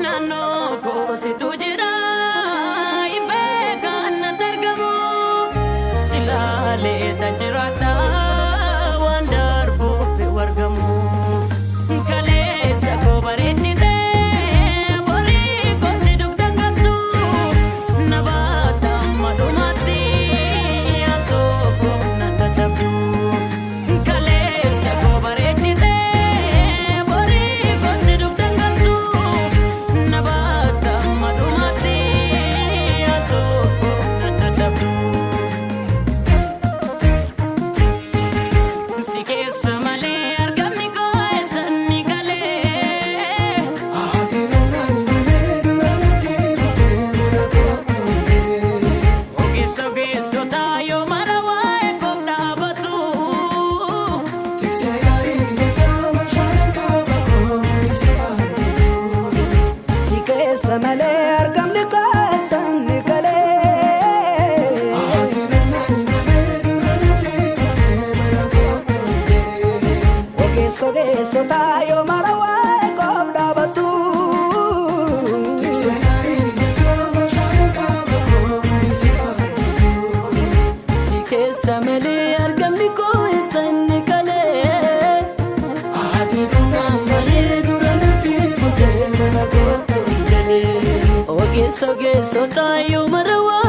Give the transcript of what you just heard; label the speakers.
Speaker 1: Nano kosi tujira ife kana tergamu silale tajirata wandar bufi wargamu kale sako baretide bori koti dugdangatu nabata madumati ato kona tadabu kale sako baretide bori koti dugdangatu nabata madumati ato kona tadabu Sike samale argamni ko esani kale Oge soge sotayo marawa ekobda batu
Speaker 2: Sike samale argamni ko esani kale Oge soge sotayo marawa ekobda batu
Speaker 1: Sike samale argamni ko esani kale Oge soge sotayo marawa